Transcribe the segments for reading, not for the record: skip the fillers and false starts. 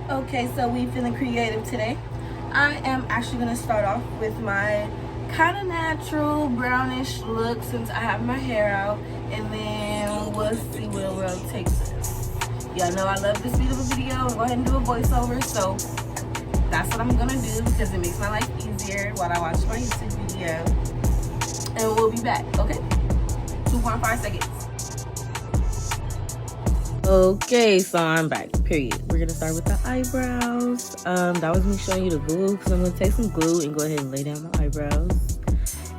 Okay, so we feeling creative today. I am actually gonna start off with my kind of natural brownish look since I have my hair out, and then we'll see where we'll take this. Y'all know I love this beautiful video and go ahead and do a voiceover, so that's what I'm gonna do because it makes my life easier while I watch my YouTube video. And we'll be back, okay? 2.5 seconds. Okay, so I'm back, period. We're gonna start with the eyebrows. That was me showing you the glue because I'm gonna take some glue and go ahead and lay down my eyebrows.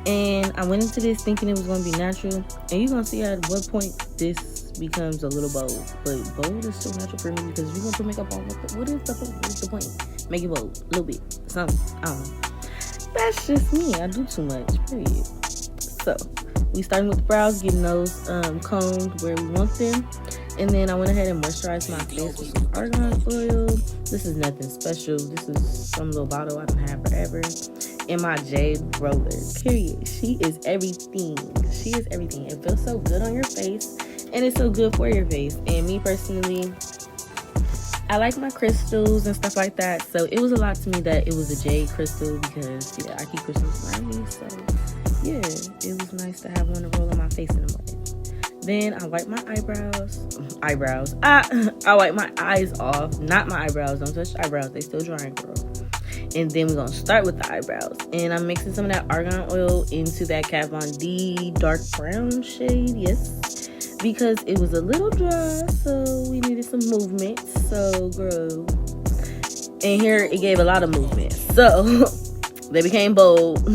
And I went into this thinking it was gonna be natural, and you're gonna see at what point this becomes a little bold. But bold is still natural for me because if you're gonna put makeup on, what is the point? What's the point? Make it bold, a little bit, something, I don't know. That's just me, I do too much, period. So, we starting with the brows, getting those combed where we want them. And then I went ahead and moisturized my face with some argan oil. This is nothing special. This is some little bottle I don't have forever. And my jade roller, period. She is everything. She is everything. It feels so good on your face. And it's so good for your face. And me personally, I like my crystals and stuff like that. So it was a lot to me that it was a jade crystal because, yeah, I keep crystals around me. So, yeah, it was nice to have one to roll on my face in the morning. Then I wipe my eyebrows. I wipe my eyes off. Not my eyebrows. Don't touch the eyebrows. They still drying, girl. And then we're going to start with the eyebrows. And I'm mixing some of that argan oil into that Kat Von D dark brown shade. Yes. Because it was a little dry. So we needed some movement. So, girl. And here it gave a lot of movement. So they became bold.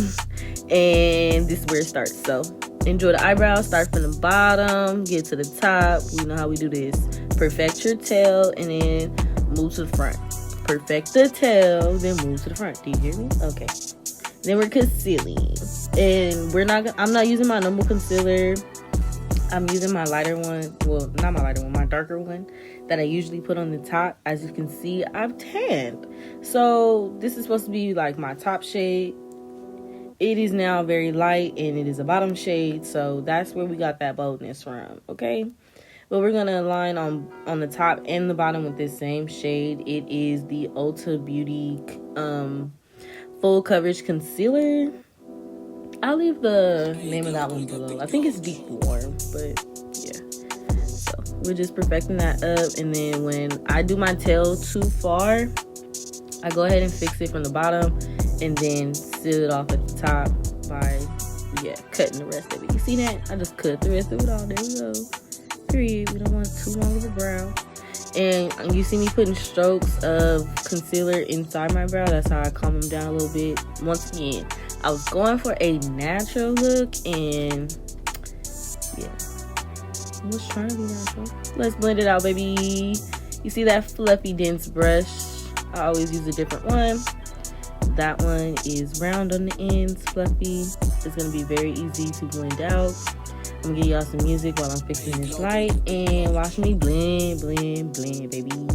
And this is where it starts. So enjoy the eyebrows. Start from the bottom, get to the top. We know how we do this. Perfect your tail and then move to the front. Perfect the tail, then move to the front. Do you hear me? Okay. Then we're concealing, and I'm not using my normal concealer. I'm using my lighter one. Well, not my lighter one, my darker one that I usually put on the top. As you can see, I've tanned. So this is supposed to be like my top shade. It is now very light and it is a bottom shade, so that's where we got that boldness from, okay? But we're gonna align on the top and the bottom with this same shade. It is the Ulta Beauty full coverage concealer. I'll leave the name of that one below. I think it's Deep Warm, but yeah. So we're just perfecting that up, and then when I do my tail too far, I go ahead and fix it from the bottom and then seal it off at the top by, cutting the rest of it. You see that? I just cut the rest of it off. There we go. Period. We don't want too long of a brow. And you see me putting strokes of concealer inside my brow. That's how I calm them down a little bit. Once again, I was going for a natural look, and yeah, I was trying to be natural. Let's blend it out, baby. You see that fluffy, dense brush? I always use a different one. That one is round on the ends, fluffy. It's going to be very easy to blend out. I'm going to give y'all some music while I'm fixing this light. And watch me blend, blend, blend, baby.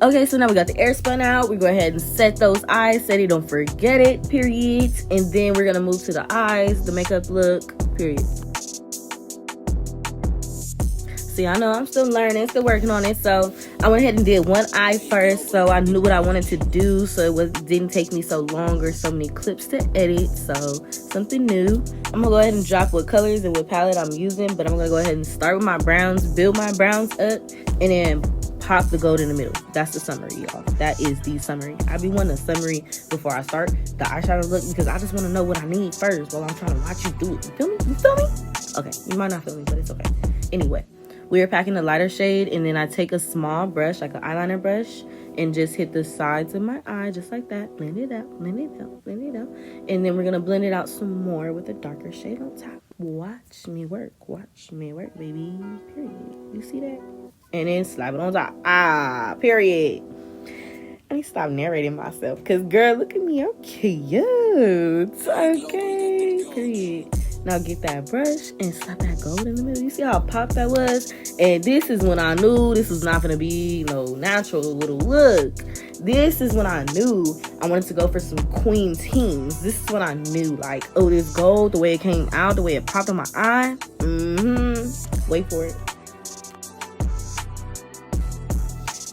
Okay, so now we got the Airspun out. We go ahead and set those eyes. Set it, don't forget it, period. And then we're going to move to the eyes, the makeup look, period. See, I know I'm still learning, still working on it. So I went ahead and did one eye first. So I knew what I wanted to do. So it didn't take me so long or so many clips to edit. So something new. I'm going to go ahead and drop what colors and what palette I'm using. But I'm going to go ahead and start with my browns, build my browns up, and then pop the gold in the middle. That's the summary, y'all. That is the summary. I be wanting a summary before I start the eyeshadow look because I just want to know what I need first while I'm trying to watch you do it. You feel me? You feel me? Okay, you might not feel me, but it's okay. Anyway, we are packing a lighter shade, and then I take a small brush, like an eyeliner brush, and just hit the sides of my eye, just like that. Blend it out, blend it out, blend it out. And then we're going to blend it out some more with a darker shade on top. Watch me work, baby. Period. You see that? And then slap it on top. Period. I need to stop narrating myself. Because, girl, look at me. I'm cute. Okay. Period. Now get that brush and slap that gold in the middle. You see how popped that was? And this is when I knew this was not going to be no natural little look. This is when I knew I wanted to go for some queen teams. This is when I knew, like, oh, this gold, the way it came out, the way it popped in my eye. Wait for it.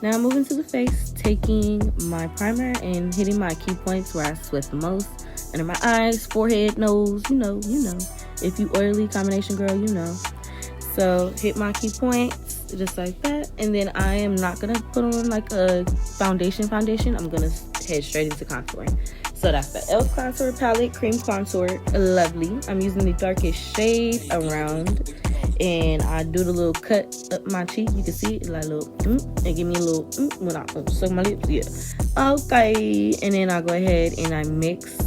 Now moving to the face, taking my primer and hitting my key points where I sweat the most. Under my eyes, forehead, nose, you know. If you oily combination girl, you know. So hit my key points just like that. And then I am not going to put on like a foundation. I'm going to head straight into contouring. So that's the e.l.f. Contour Palette, Cream Contour. Lovely. I'm using the darkest shade around. And I do the little cut up my cheek. You can see it like a little and give me a little when I suck my lips. Yeah. Okay. And then I go ahead and I mix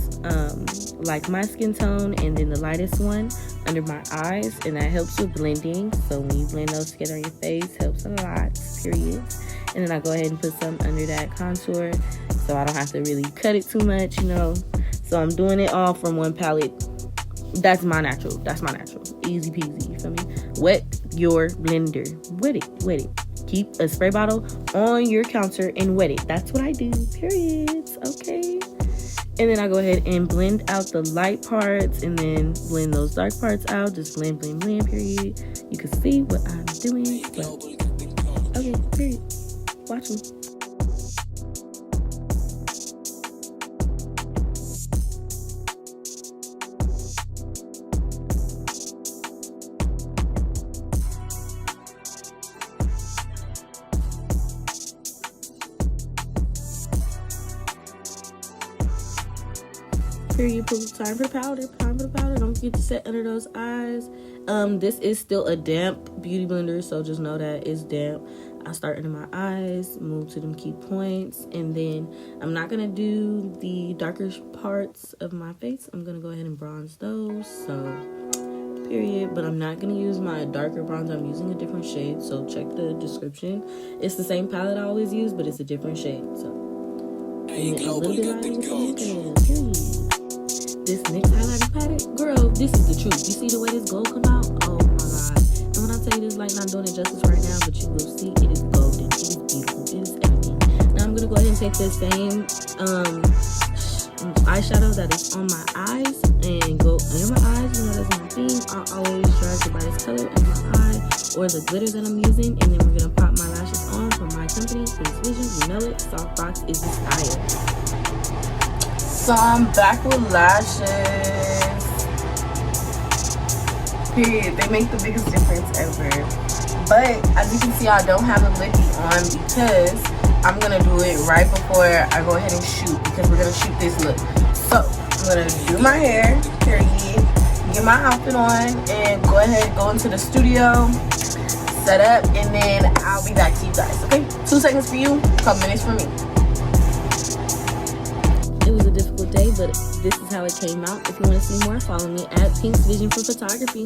like my skin tone and then the lightest one under my eyes, and that helps with blending. So when you blend those together on your face, helps a lot, period. And then I go ahead and put some under that contour so I don't have to really cut it too much, you know. So I'm doing it all from one palette. That's my natural. Easy peasy, you feel me? Wet your blender. Wet it. Keep a spray bottle on your counter and wet it. That's what I do, period. Okay. And then I go ahead and blend out the light parts and then blend those dark parts out. Just blend, period. You can see what I'm doing. But, okay, period. Watch me. Period. Time for powder. Don't forget to set under those eyes. This is still a damp beauty blender, so just know that it's damp. I start under my eyes, move to them key points, and then I'm not gonna do the darker parts of my face. I'm gonna go ahead and bronze those. So period. But I'm not gonna use my darker bronzer. I'm using a different shade, so check the description. It's the same palette I always use, but it's a different shade. So and a little bit lighter with the period. This NYX highlighting palette, girl, this is the truth. You see the way this gold come out? Oh my god. And when I tell you this light not doing it justice right now, but you will see it is golden, it is beautiful, it is everything. Now I'm gonna go ahead and take the same eyeshadow that is on my eyes and go under my eyes. You know, that's my thing. I always drag the brightest color in my eye or the glitter that I'm using, and then we're gonna pop my lashes on from my company, Pinksvision. You know it, Soft Box is the style. So I'm back with lashes. Period. They make the biggest difference ever. But as you can see, I don't have a lippy on because I'm gonna do it right before I go ahead and shoot, because we're gonna shoot this look. So I'm gonna do my hair, period, get my outfit on, and go ahead and go into the studio, set up, and then I'll be back to you guys. Okay? 2 seconds for you, a couple minutes for me. It was a difficult day, but this is how it came out. If you want to see more, follow me at Pinksvision for photography.